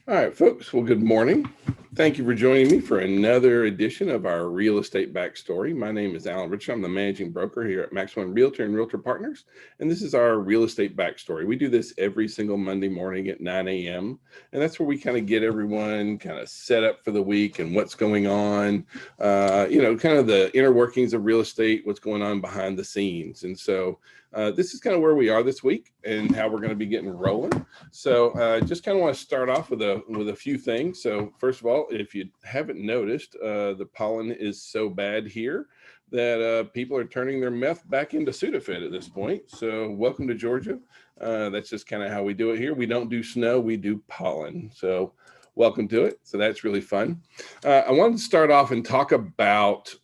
All right, folks. Well, good morning. Thank you for joining me for another edition of our Real Estate Backstory. My name is Alan Richardson. I'm the managing broker here at Max One Realtor and Realtor Partners, and this is our Real Estate Backstory. We do this every single Monday morning at 9 a.m., and that's where we kind of get everyone kind of set up for the week and what's going on, kind of the inner workings of real estate, what's going on behind the scenes. And so this is kind of where we are this week and how we're going to be getting rolling. So just kind of want to start off with a few things. So first of all, if you haven't noticed, the pollen is so bad here that people are turning their meth back into Sudafed at this point. So welcome to Georgia. That's just kind of how we do it here. We don't do snow, we do pollen. So welcome to it. So that's really fun. I wanted to start off and talk about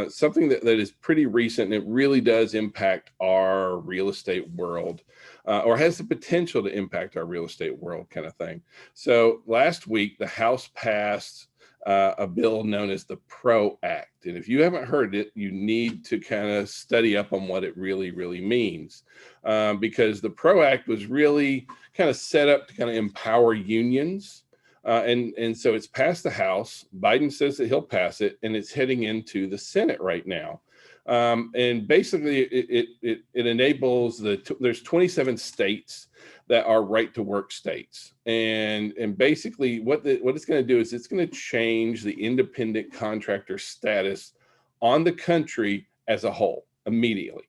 something that is pretty recent, and it really does impact our real estate world, or has the potential to impact our real estate world kind of thing. So last week, the House passed a bill known as the PRO Act. And if you haven't heard it, you need to kind of study up on what it really, really means. Because the PRO Act was really kind of set up to kind of empower unions. And so it's passed the House. Biden says that he'll pass it, and it's heading into the Senate right now. And basically, it enables there's 27 states that are right to work states, and basically what it's going to do is it's going to change the independent contractor status on the country as a whole immediately.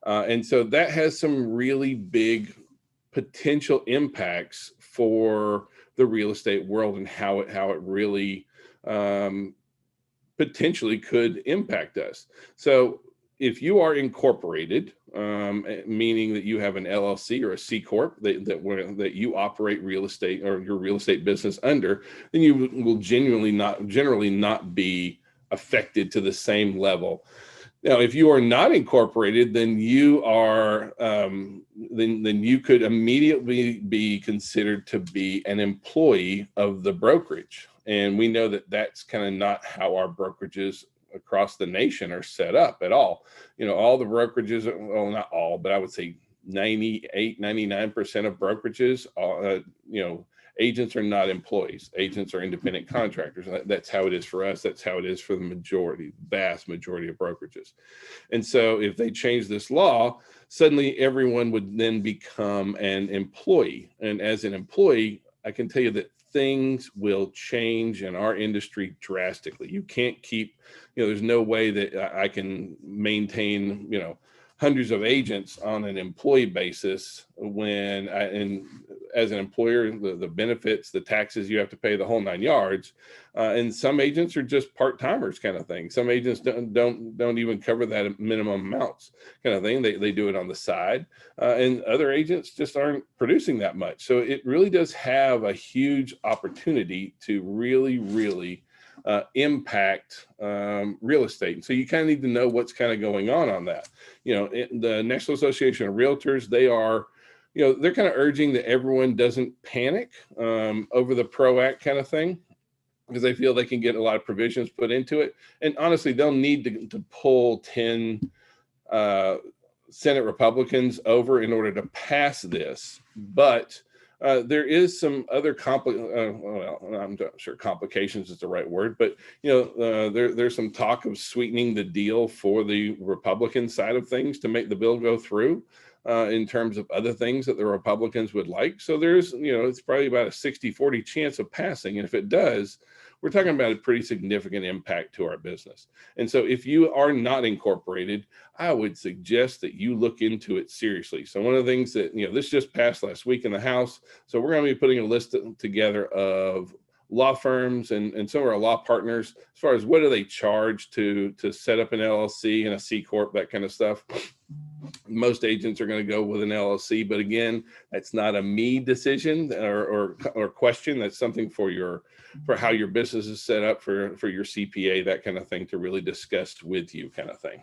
And so that has some really big potential impacts for the real estate world and how it really potentially could impact us. So if you are incorporated, meaning that you have an LLC or a C corp that you operate real estate or your real estate business under, then you will generally not be affected to the same level. Now, if you are not incorporated, then you are then you could immediately be considered to be an employee of the brokerage. And we know that that's kind of not how our brokerages across the nation are set up at all. All the brokerages, well, not all, but I would say 98, 99% of brokerages, agents are not employees. Agents are independent contractors. That's how it is for us. That's how it is for the vast majority of brokerages. And so if they change this law, suddenly everyone would then become an employee. And as an employee, I can tell you that things will change in our industry drastically. You can't keep, there's no way that I can maintain, hundreds of agents on an employee basis and as an employer, the benefits, the taxes you have to pay, the whole 9 yards. And some agents are just part-timers kind of thing. Some agents don't even cover that minimum amounts kind of thing. They do it on the side. And other agents just aren't producing that much. So it really does have a huge opportunity to really, really impact real estate. And so you kind of need to know what's kind of going on that. The National Association of Realtors, they're kind of urging that everyone doesn't panic over the PRO Act kind of thing, because they feel they can get a lot of provisions put into it. And honestly, they'll need to pull 10 Senate Republicans over in order to pass this. But there is some other I'm not sure complications is the right word, but there's some talk of sweetening the deal for the Republican side of things to make the bill go through in terms of other things that the Republicans would like. So there's, it's probably about a 60-40 chance of passing. And if it does, we're talking about a pretty significant impact to our business. And so if you are not incorporated, I would suggest that you look into it seriously. So one of the things that, this just passed last week in the House. So we're going to be putting a list together of law firms and some of our law partners as far as what do they charge to set up an LLC and a C corp, that kind of stuff. Most agents are going to go with an LLC, but again, that's not a me decision or question. That's something for how your business is set up for your CPA, that kind of thing, to really discuss with you, kind of thing.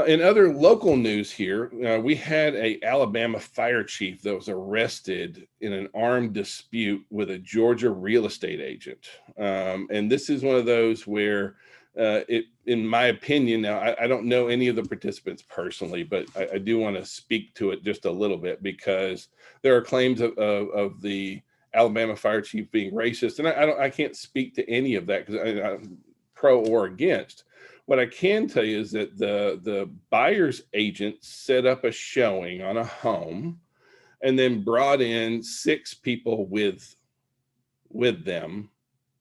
In other local news here, we had a Alabama fire chief that was arrested in an armed dispute with a Georgia real estate agent. And this is one of those where in my opinion, now I don't know any of the participants personally, but I do want to speak to it just a little bit, because there are claims of the Alabama fire chief being racist. And I can't speak to any of that because I'm pro or against. What I can tell you is that the buyer's agent set up a showing on a home and then brought in 6 people with them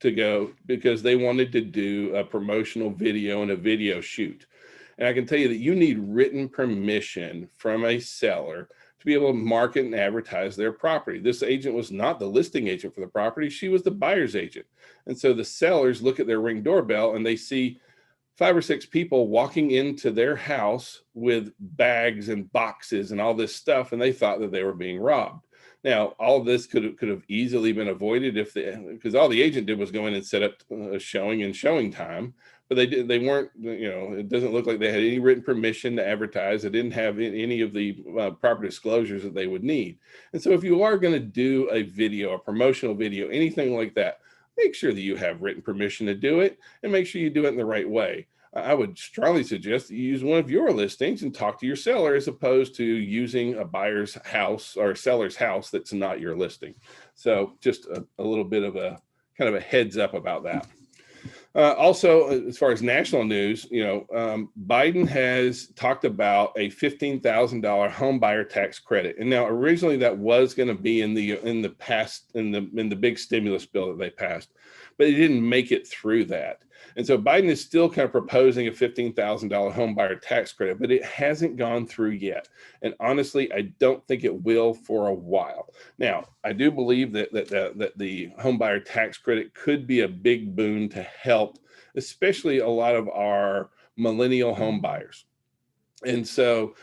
to go because they wanted to do a promotional video and a video shoot. And I can tell you that you need written permission from a seller to be able to market and advertise their property. This agent was not the listing agent for the property. She was the buyer's agent. And so the sellers look at their Ring doorbell and they see 5 or 6 people walking into their house with bags and boxes and all this stuff, and they thought that they were being robbed. Now, all of this could have easily been avoided because all the agent did was go in and set up a showing and showing time, but they weren't, it doesn't look like they had any written permission to advertise. They didn't have any of the proper disclosures that they would need. And so if you are going to do a video, a promotional video, anything like that, make sure that you have written permission to do it and make sure you do it in the right way. I would strongly suggest that you use one of your listings and talk to your seller as opposed to using a buyer's house or a seller's house that's not your listing. So just a little bit of a kind of a heads up about that. Also, as far as national news, Biden has talked about a $15,000 home buyer tax credit, and now originally that was going to be in the big stimulus bill that they passed, but it didn't make it through that. And so Biden is still kind of proposing a $15,000 home buyer tax credit, but it hasn't gone through yet. And honestly, I don't think it will for a while. Now, I do believe that the home buyer tax credit could be a big boon to help, especially a lot of our millennial home buyers. And so,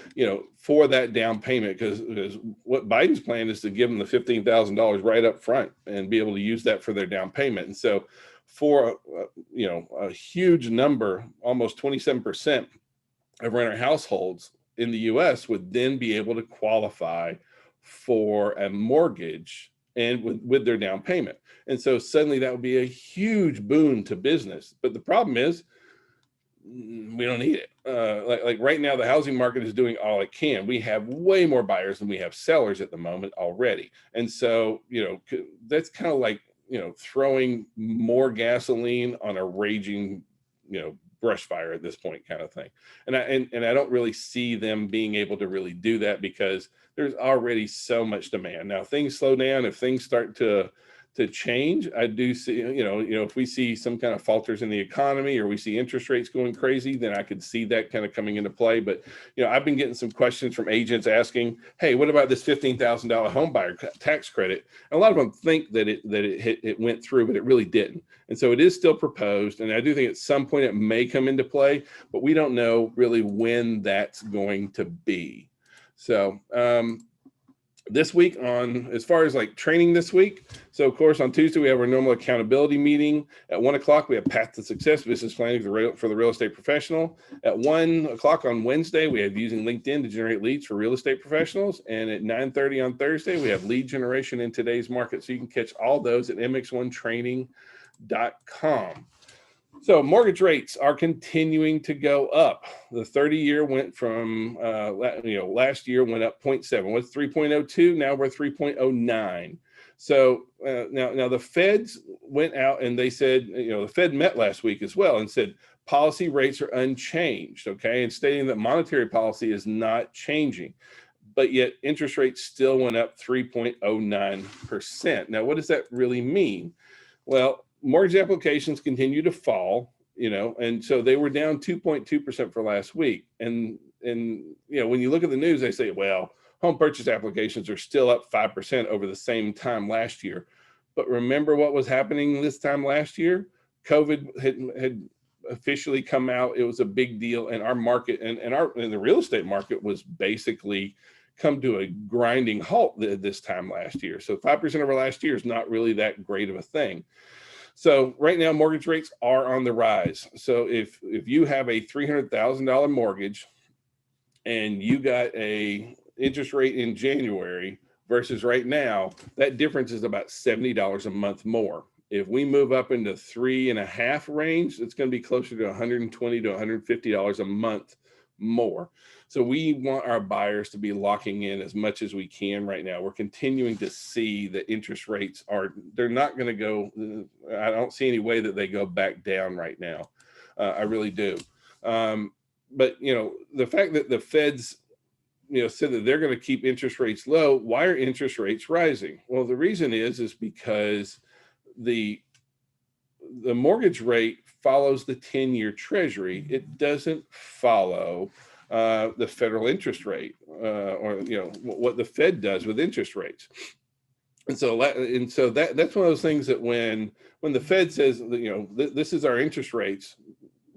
for that down payment, because what Biden's plan is to give them the $15,000 right up front and be able to use that for their down payment. And so for, a huge number, almost 27% of renter households in the US would then be able to qualify for a mortgage and with their down payment. And so suddenly that would be a huge boon to business. But the problem is, we don't need it. Like right now, the housing market is doing all it can. We have way more buyers than we have sellers at the moment already. And so, that's kind of like, throwing more gasoline on a raging, brush fire at this point kind of thing. And I don't really see them being able to really do that because there's already so much demand. Now, things slow down, if things start to change, I do see, if we see some kind of falters in the economy or we see interest rates going crazy, then I could see that kind of coming into play. But, I've been getting some questions from agents asking, hey, what about this $15,000 home buyer tax credit? And a lot of them think that it went through, but it really didn't. And so it is still proposed. And I do think at some point it may come into play, but we don't know really when that's going to be. So, this week as far as like training this week. So of course, on Tuesday, we have our normal accountability meeting. At 1:00, we have Path to Success, business planning for the real estate professional. At 1:00 on Wednesday, we have using LinkedIn to generate leads for real estate professionals. And at 9:30 on Thursday, we have lead generation in today's market. So you can catch all those at mx1training.com. So mortgage rates are continuing to go up. The 30-year went from, last year went up 0.7. Was 3.02. Now we're 3.09. So now the Feds went out and they said, the Fed met last week as well and said policy rates are unchanged, okay, and stating that monetary policy is not changing. But yet interest rates still went up 3.09%. Now, what does that really mean? Well, mortgage applications continue to fall, and so they were down 2.2% for last week. And when you look at the news, they say, well, home purchase applications are still up 5% over the same time last year. But remember what was happening this time last year? COVID had officially come out. It was a big deal, and our market and the real estate market was basically come to a grinding halt this time last year. So 5% over last year is not really that great of a thing. So right now, mortgage rates are on the rise. So if you have a $300,000 mortgage and you got a interest rate in January versus right now, that difference is about $70 a month more. If we move up into 3.5 range, it's going to be closer to $120 to $150 a month more. So we want our buyers to be locking in as much as we can right now. We're continuing to see that interest rates they're not going to go, I don't see any way that they go back down right now. I really do. But, the fact that the Fed's, said that they're going to keep interest rates low, why are interest rates rising? Well, the reason is because the mortgage rate follows the 10-year treasury. It doesn't follow the federal interest rate, or what the Fed does with interest rates. And so that's one of those things that when the Fed says that, this is our interest rates,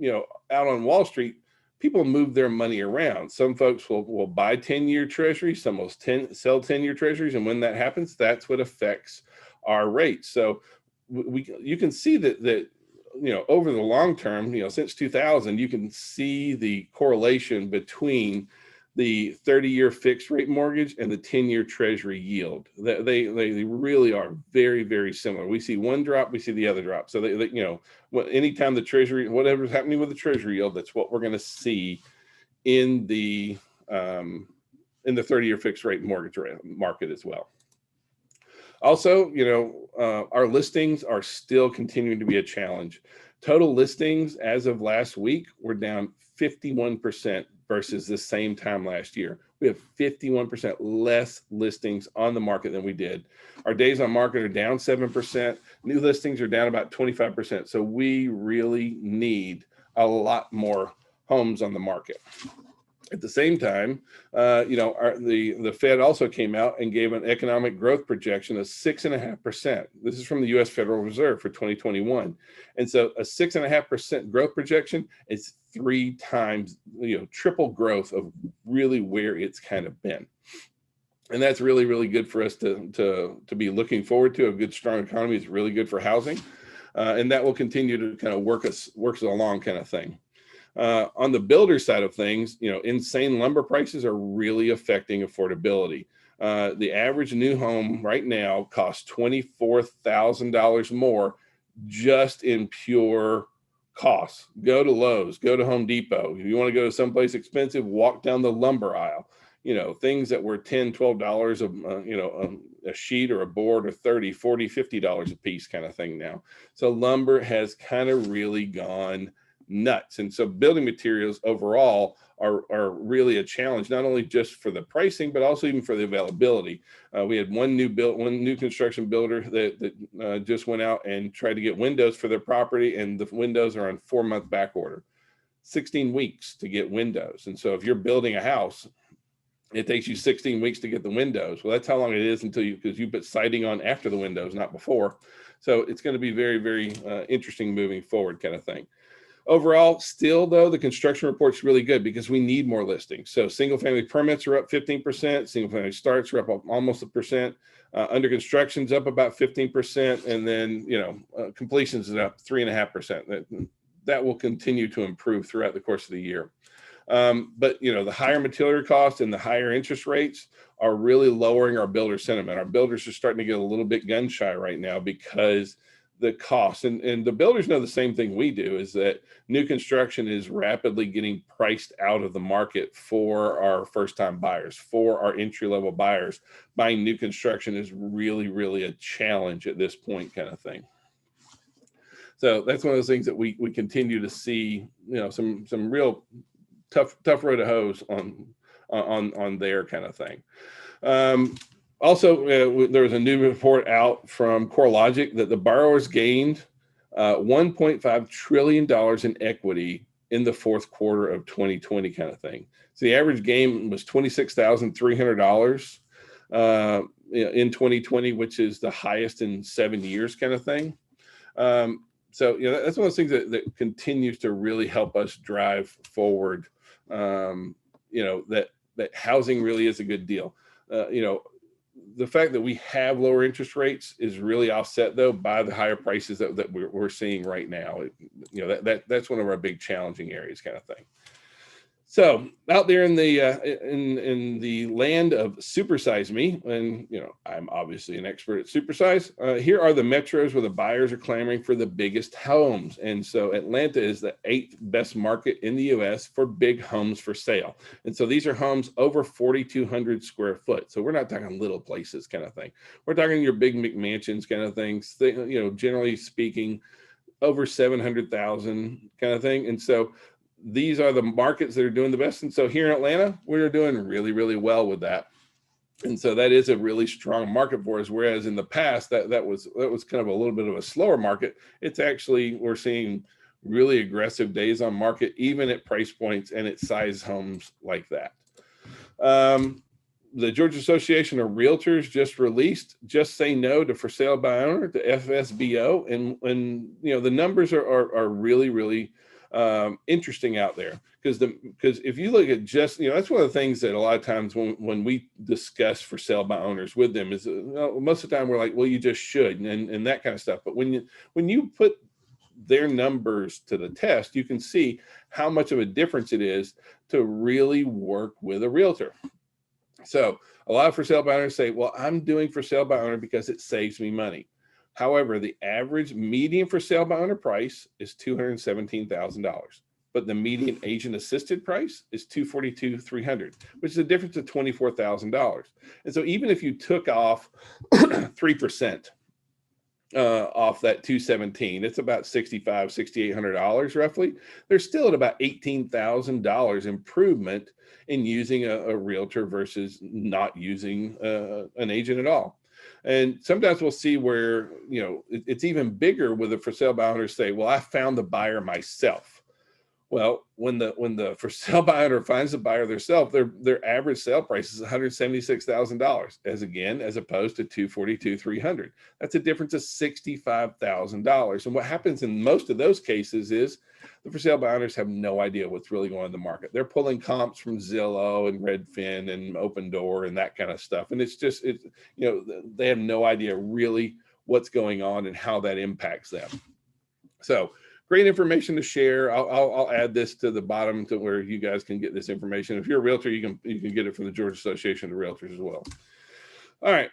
out on Wall Street, people move their money around. Some folks will buy 10-year treasuries, some will sell 10-year treasuries, and when that happens, that's what affects our rates. So you can see that over the long term, since 2000, you can see the correlation between the 30-year fixed rate mortgage and the 10-year treasury yield. They really are very, very similar. We see one drop, we see the other drop. So anytime the treasury, whatever's happening with the treasury yield, that's what we're going to see in the 30-year fixed rate mortgage market as well. Also, our listings are still continuing to be a challenge. Total listings as of last week were down 51% versus the same time last year. We have 51% less listings on the market than we did. Our days on market are down 7%. New listings are down about 25%. So we really need a lot more homes on the market. At the same time, the Fed also came out and gave an economic growth projection of 6.5%. This is from the U.S. Federal Reserve for 2021. And so a 6.5% growth projection is 3 times, triple growth of really where it's kind of been. And that's really, really good for us to be looking forward to. A good, strong economy is really good for housing. And that will continue to kind of work us along kind of thing. On the builder side of things, insane lumber prices are really affecting affordability. The average new home right now costs $24,000 more just in pure costs. Go to Lowe's, go to Home Depot. If you want to go to someplace expensive, walk down the lumber aisle. Things that were $10, $12 a sheet or a board, or $30, $40, $50 a piece kind of thing now. So lumber has kind of really gone nuts. And so building materials overall are really a challenge, not only just for the pricing, but also even for the availability. We had one new construction builder that just went out and tried to get windows for their property, and the windows are on 4-month back order, 16 weeks to get windows. And so if you're building a house, it takes you 16 weeks to get the windows. Well, that's how long it is because you put siding on after the windows, not before. So it's going to be very, very interesting moving forward kind of thing. Overall, still though, the construction report's really good because we need more listings. So single family permits are up 15%, single family starts are up almost 1%, under construction's up about 15%, and then completions is up 3.5%. That will continue to improve throughout the course of the year. But the higher material costs and the higher interest rates are really lowering our builder sentiment. Our builders are starting to get a little bit gun shy right now because the cost, and the builders know the same thing we do, is that new construction is rapidly getting priced out of the market for our first-time buyers, for our entry-level buyers. Buying new construction is really, really a challenge at this point kind of thing. So that's one of those things that we continue to see, some real tough road to hose on their kind of thing. Also, there was a new report out from CoreLogic that the borrowers gained $1.5 trillion in equity in the fourth quarter of 2020 kind of thing. So the average gain was $26,300 in 2020, which is the highest in 7 years kind of thing. So, that's one of those things that continues to really help us drive forward, that housing really is a good deal. The fact that we have lower interest rates is really offset though by the higher prices that we're seeing right now. That's one of our big challenging areas kind of thing. So out there in the land of supersize me, and I'm obviously an expert at supersize. Here are the metros where the buyers are clamoring for the biggest homes, and so Atlanta is the 8th best market in the U.S. for big homes for sale. And so these are homes over 4,200 square foot. So we're not talking little places kind of thing. We're talking your big McMansions kind of things. Generally speaking, over 700,000 kind of thing. And so these are the markets that are doing the best. And so here in Atlanta, we're doing really, really well with that. And so that is a really strong market for us. Whereas in the past, that was kind of a little bit of a slower market. It's actually, we're seeing really aggressive days on market, even at price points and at size homes like that. The Georgia Association of Realtors just released "Just Say No to For Sale by Owner," the FSBO, and the numbers are really, really interesting out there, because if you look at just that's one of the things that a lot of times when we discuss for sale by owners with them is most of the time we're like, well, you just should, and that kind of stuff. But when you put their numbers to the test, you can see how much of a difference it is to really work with a realtor. So a lot of for sale by owners say, well, I'm doing for sale by owner because it saves me money. However, the average median for sale by owner price is $217,000, but the median agent assisted price is $242,300, which is a difference of $24,000. And so even if you took off 3% off that 217, it's about $6,800 roughly. They're still at about $18,000 improvement in using a realtor versus not using an agent at all. And sometimes we'll see where it's even bigger with the for sale by owners say, well, I found the buyer myself. Well, when the for sale by owner finds the buyer themselves, their average sale price is $176,000, as opposed to $242,300. That's a difference of $65,000. And what happens in most of those cases is the for sale by owners have no idea what's really going on in the market. They're pulling comps from Zillow and Redfin and Open Door and that kind of stuff, and they have no idea really what's going on and how that impacts them. So great information to share. I'll add this to the bottom to where you guys can get this information. If you're a realtor, you can get it from the Georgia Association of Realtors as well. All right.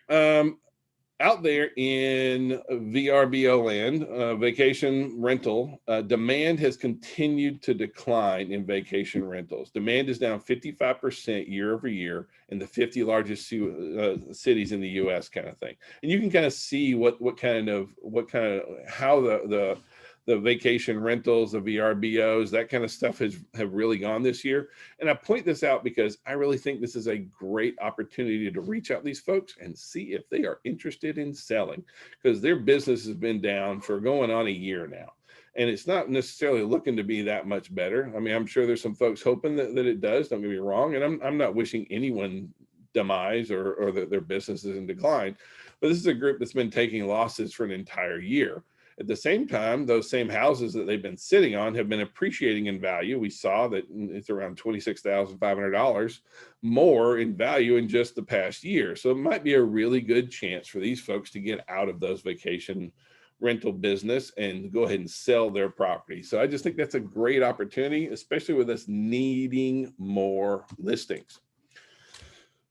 Out there in VRBO land, vacation rental, demand has continued to decline in vacation rentals. Demand is down 55% year over year in the 50 largest cities in the U.S. kind of thing. And you can kind of see how the vacation rentals, the VRBOs, that kind of stuff have really gone this year. And I point this out because I really think this is a great opportunity to reach out to these folks and see if they are interested in selling, because their business has been down for going on a year now. And it's not necessarily looking to be that much better. I mean, I'm sure there's some folks hoping that it does, don't get me wrong. And I'm not wishing anyone demise or that their business is in decline, but this is a group that's been taking losses for an entire year. At the same time, those same houses that they've been sitting on have been appreciating in value. We saw that it's around $26,500 more in value in just the past year. So it might be a really good chance for these folks to get out of those vacation rental business and go ahead and sell their property. So I just think that's a great opportunity, especially with us needing more listings.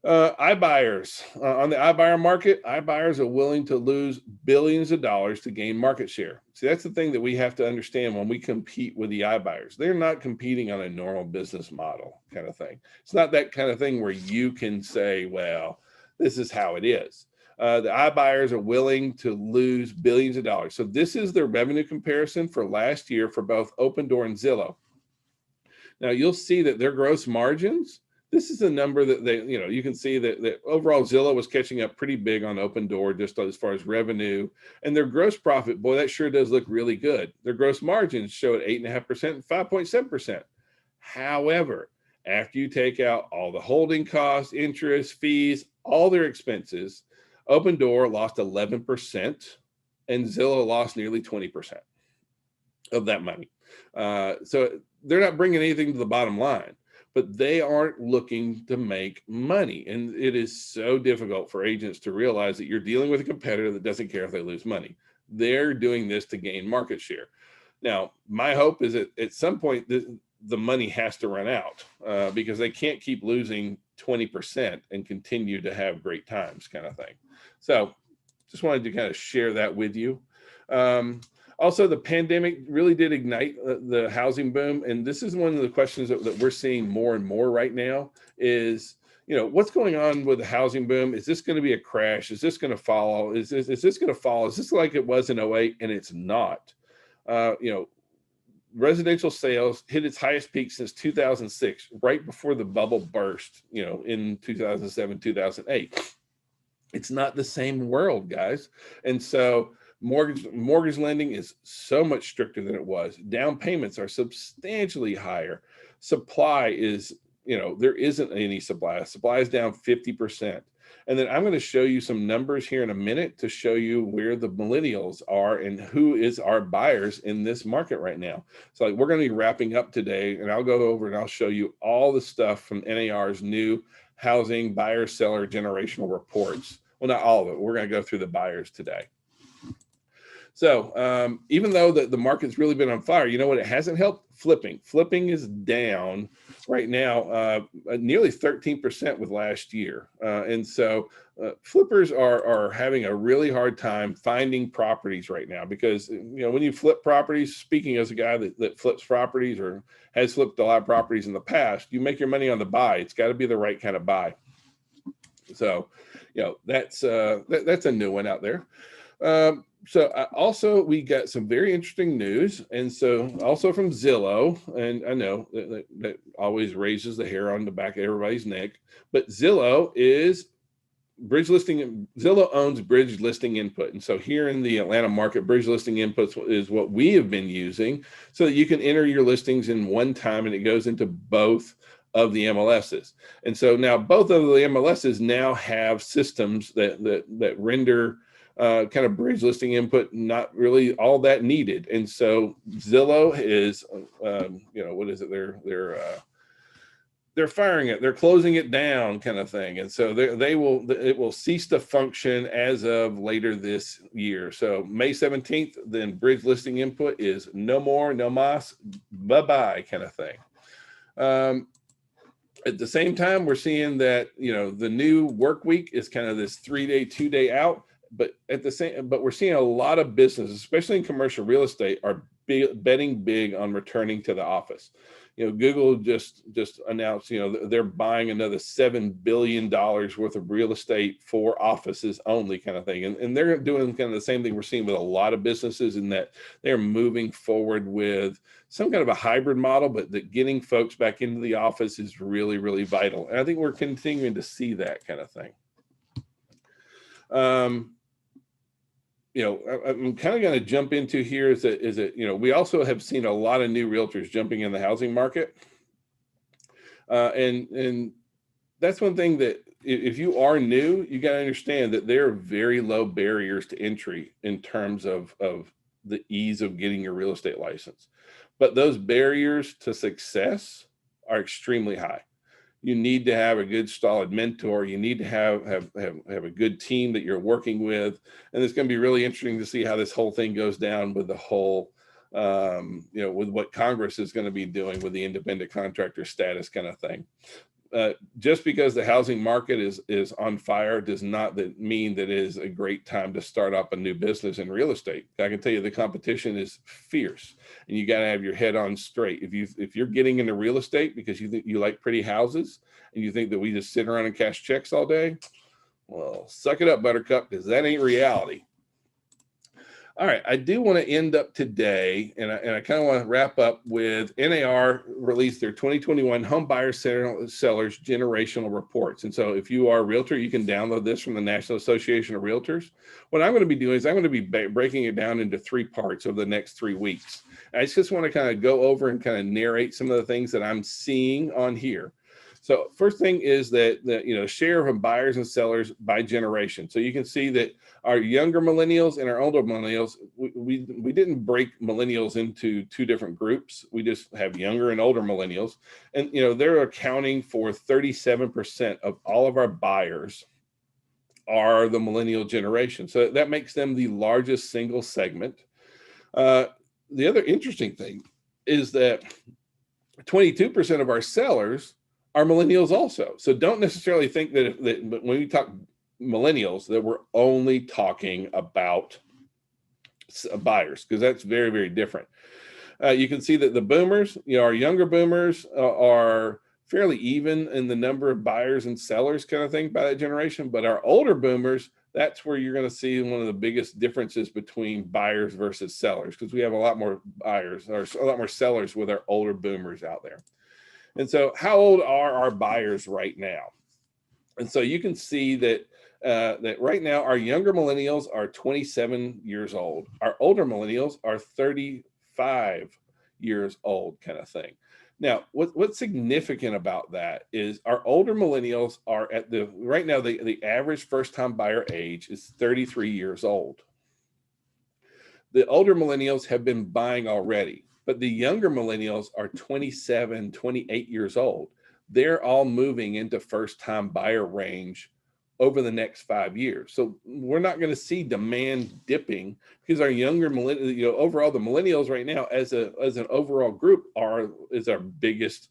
iBuyers. On the iBuyer market, iBuyers are willing to lose billions of dollars to gain market share. See, that's the thing that we have to understand when we compete with the iBuyers. They're not competing on a normal business model kind of thing. It's not that kind of thing where you can say, well, this is how it is. The iBuyers are willing to lose billions of dollars. So this is their revenue comparison for last year for both Open Door and Zillow. Now you'll see that their gross margins, this is a number that you can see that overall Zillow was catching up pretty big on Open Door just as far as revenue, and their gross profit, boy, that sure does look really good. Their gross margins showed 8.5% and 5.7%. However, after you take out all the holding costs, interest, fees, all their expenses, Open Door lost 11% and Zillow lost nearly 20% of that money. So they're not bringing anything to the bottom line, but they aren't looking to make money. And it is so difficult for agents to realize that you're dealing with a competitor that doesn't care if they lose money. They're doing this to gain market share. Now, my hope is that at some point, the money has to run out because they can't keep losing 20% and continue to have great times, kind of thing. So just wanted to kind of share that with you. Also, the pandemic really did ignite the housing boom. And this is one of the questions that we're seeing more and more right now is, what's going on with the housing boom? Is this going to be a crash? Is this going to fall? Is this going to fall? Is this like it was in '08? And it's not. Residential sales hit its highest peak since 2006, right before the bubble burst, in 2007, 2008. It's not the same world, guys. And so mortgage lending is so much stricter than it was. Down payments are substantially higher. Supply is, there isn't any supply. Supply is down 50%. And then I'm going to show you some numbers here in a minute to show you where the millennials are and who is our buyers in this market right now. So we're going to be wrapping up today, and I'll go over and I'll show you all the stuff from NAR's new housing buyer seller generational reports. Well, not all of it. We're going to go through the buyers today. So even though the market's really been on fire, you know what? It hasn't helped flipping. Flipping is down right now, nearly 13% with last year. And so flippers are having a really hard time finding properties right now because, when you flip properties, speaking as a guy that flips properties or has flipped a lot of properties in the past, you make your money on the buy. It's got to be the right kind of buy. So, that's a new one out there. So also we got some very interesting news. And so also from Zillow, and I know that always raises the hair on the back of everybody's neck, but Zillow owns Bridge Listing Input. And so here in the Atlanta market, Bridge Listing Inputs is what we have been using so that you can enter your listings in one time and it goes into both of the MLSs. And so now both of the MLSs now have systems that render kind of bridge listing input not really all that needed. And so Zillow is, what is it? They're firing it. They're closing it down, kind of thing. And so it will cease to function as of later this year. So May 17th, then bridge listing input is no more, no mas, bye-bye, kind of thing. At the same time, we're seeing that, the new work week is kind of this 3-day, 2-day out. But we're seeing a lot of businesses, especially in commercial real estate, are betting big on returning to the office. Google just announced, they're buying another $7 billion worth of real estate for offices only, kind of thing. And they're doing kind of the same thing we're seeing with a lot of businesses in that they're moving forward with some kind of a hybrid model, but that getting folks back into the office is really, really vital. And I think we're continuing to see that kind of thing. I'm kind of going to jump into here is that we also have seen a lot of new realtors jumping in the housing market. And that's one thing that if you are new, you got to understand that there are very low barriers to entry in terms of the ease of getting your real estate license. But those barriers to success are extremely high. You need to have a good solid mentor. You need to have a good team that you're working with. And it's going to be really interesting to see how this whole thing goes down with the whole, with what Congress is going to be doing with the independent contractor status kind of thing. Just because the housing market is on fire does not mean that it is a great time to start up a new business in real estate. I can tell you the competition is fierce, and you got to have your head on straight. If you're getting into real estate because you think you like pretty houses and you think that we just sit around and cash checks all day, well, suck it up, Buttercup, because that ain't reality. All right, I do want to end up today, and I kind of want to wrap up with NAR released their 2021 Home Buyer Sellers Generational Reports. And so if you are a realtor, you can download this from the National Association of Realtors. What I'm going to be doing is I'm going to be breaking it down into 3 parts over the next 3 weeks. I just want to kind of go over and kind of narrate some of the things that I'm seeing on here. So first thing is that share of buyers and sellers by generation. So you can see that our younger millennials and our older millennials, we didn't break millennials into 2 different groups. We just have younger and older millennials. And they're accounting for 37% of all of our buyers are the millennial generation. So that makes them the largest single segment. The other interesting thing is that 22% of our sellers are millennials also. So don't necessarily think that when we talk millennials, that we're only talking about buyers, because that's very, very different. You can see that the boomers, our younger boomers are fairly even in the number of buyers and sellers kind of thing by that generation. But our older boomers, that's where you're going to see one of the biggest differences between buyers versus sellers, because we have a lot more buyers or a lot more sellers with our older boomers out there. And so how old are our buyers right now? And so you can see that that right now our younger millennials are 27 years old. Our older millennials are 35 years old, kind of thing. Now, what's significant about that is our older millennials are right now, the average first-time buyer age is 33 years old. The older millennials have been buying already, but the younger millennials are 27, 28 years old. They're all moving into first-time buyer range over the next 5 years. So we're not going to see demand dipping, because our younger millennials, overall the millennials right now as an overall group is our biggest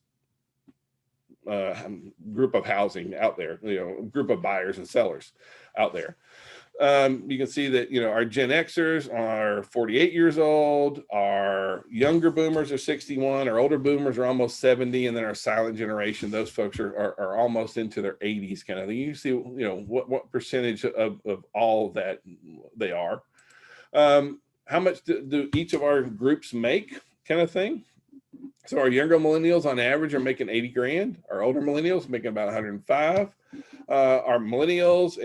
group of housing out there, group of buyers and sellers out there. You can see that, our Gen Xers are 48 years old, our younger boomers are 61, our older boomers are almost 70, and then our silent generation, those folks are almost into their 80s kind of thing. You see, what percentage of all that they are. How much do each of our groups make, kind of thing. So our younger millennials on average are making 80 grand. Our older millennials making about 105. Our millennials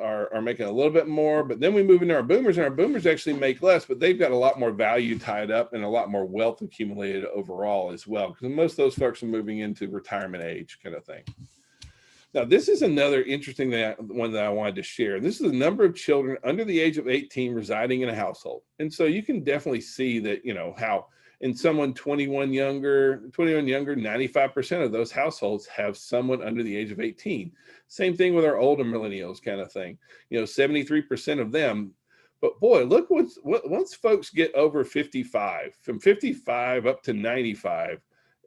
are making a little bit more, but then we move into our boomers, and our boomers actually make less, but they've got a lot more value tied up and a lot more wealth accumulated overall as well, because most of those folks are moving into retirement age, kind of thing. Now, this is another interesting one that I wanted to share. This is the number of children under the age of 18 residing in a household. And so you can definitely see that, how in someone 21 younger, 95% of those households have someone under the age of 18. Same thing with our older millennials, kind of thing. 73% of them. But boy, look once folks get over 55, from 55 up to 95,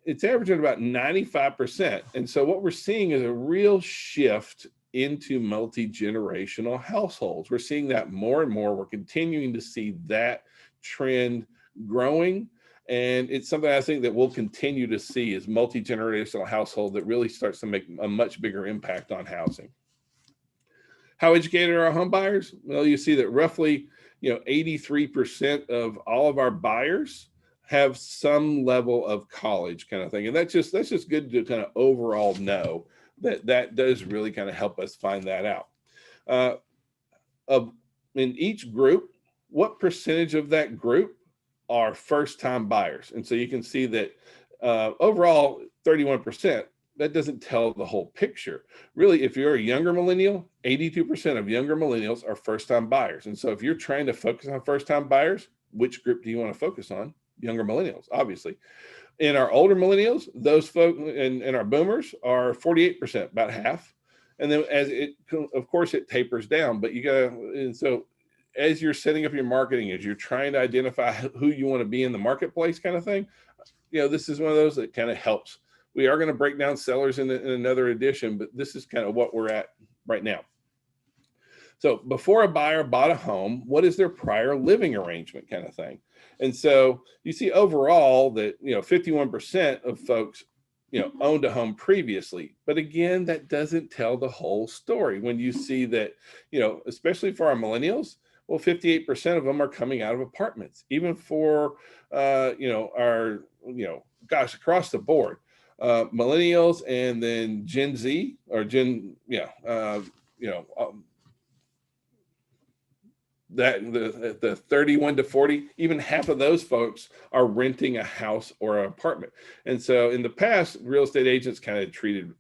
it's averaging about 95%. And so what we're seeing is a real shift into multi-generational households. We're seeing that more and more. We're continuing to see that trend growing. And it's something I think that we'll continue to see, is multi-generational household that really starts to make a much bigger impact on housing. How educated are our home buyers? Well, you see that roughly, 83% of all of our buyers have some level of college, kind of thing. And that's just good to kind of overall know that does really kind of help us find that out. In each group, what percentage of that group are first-time buyers? And so you can see that overall 31%, that doesn't tell the whole picture. Really, if you're a younger millennial, 82% of younger millennials are first-time buyers. And so if you're trying to focus on first-time buyers, which group do you want to focus on? Younger millennials, obviously. In our older millennials, those folks and our boomers are 48%, about half. And then of course it tapers down, but and so as you're setting up your marketing, as you're trying to identify who you want to be in the marketplace, kind of thing, this is one of those that kind of helps. We are going to break down sellers in another edition, but this is kind of what we're at right now. So before a buyer bought a home, what is their prior living arrangement, kind of thing? And so you see overall that, 51% of folks, owned a home previously. But again, that doesn't tell the whole story. When you see that, especially for our millennials, well, 58% of them are coming out of apartments. Even for, our, across the board, millennials and then Gen Z or that the 31 to 40, even half of those folks are renting a house or an apartment. And so in the past, real estate agents kind of treated,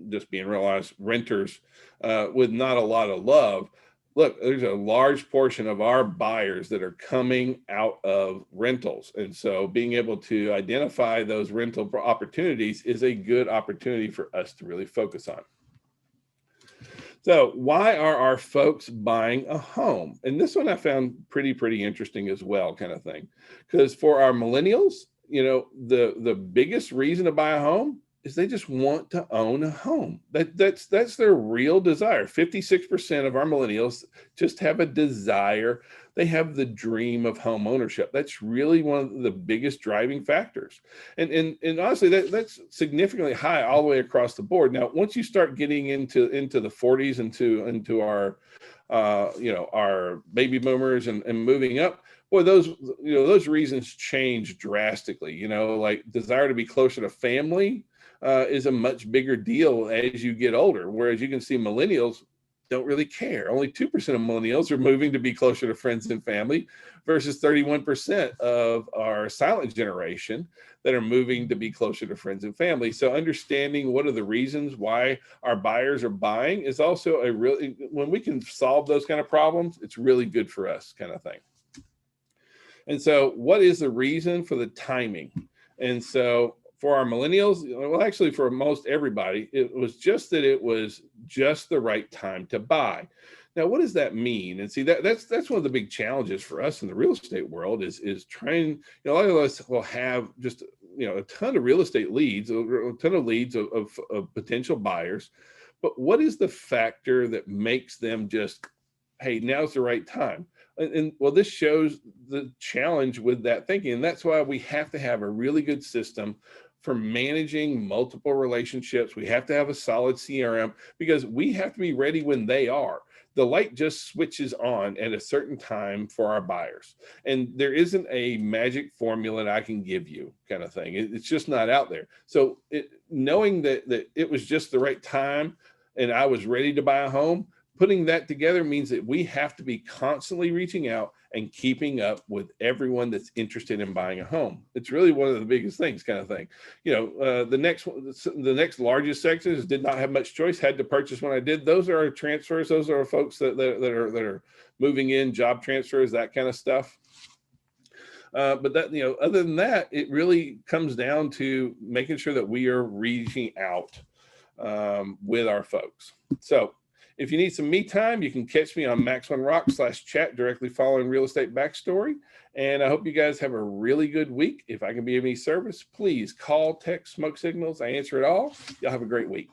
just being real honest, renters with not a lot of love. Look, there's a large portion of our buyers that are coming out of rentals. And so being able to identify those rental opportunities is a good opportunity for us to really focus on. So why are our folks buying a home? And this one I found pretty interesting as well, kind of thing. Because for our millennials, the biggest reason to buy a home is they just want to own a home. That's their real desire. 56% of our millennials just have a desire. They have the dream of home ownership. That's really one of the biggest driving factors. And honestly, that's significantly high all the way across the board. Now, once you start getting into the 40s, into our our baby boomers and moving up, boy, those reasons change drastically. Like desire to be closer to family is a much bigger deal as you get older. Whereas you can see millennials don't really care. Only 2% of millennials are moving to be closer to friends and family versus 31% of our silent generation that are moving to be closer to friends and family. So understanding what are the reasons why our buyers are buying is also when we can solve those kind of problems, it's really good for us, kind of thing. And so what is the reason for the timing? And so for our millennials, well, actually for most everybody, it was just the right time to buy. Now, what does that mean? And see, that's one of the big challenges for us in the real estate world is trying, a lot of us will have just, a ton of real estate leads, a ton of leads of potential buyers. But what is the factor that makes them just, hey, now's the right time? And well, this shows the challenge with that thinking. And that's why we have to have a really good system for managing multiple relationships. We have to have a solid CRM because we have to be ready when they are. The light just switches on at a certain time for our buyers. And there isn't a magic formula that I can give you, kind of thing. It's just not out there. So knowing that it was just the right time and I was ready to buy a home, putting that together means that we have to be constantly reaching out and keeping up with everyone that's interested in buying a home. It's really one of the biggest things, kind of thing. The next largest sections did not have much choice, had to purchase when I did. Those are our transfers. Those are our folks that are moving in, job transfers, that kind of stuff. But that, other than that, it really comes down to making sure that we are reaching out with our folks. So if you need some me time, you can catch me on Max1Rock/chat directly following Real Estate Backstory. And I hope you guys have a really good week. If I can be of any service, please call, text, smoke signals. I answer it all. Y'all have a great week.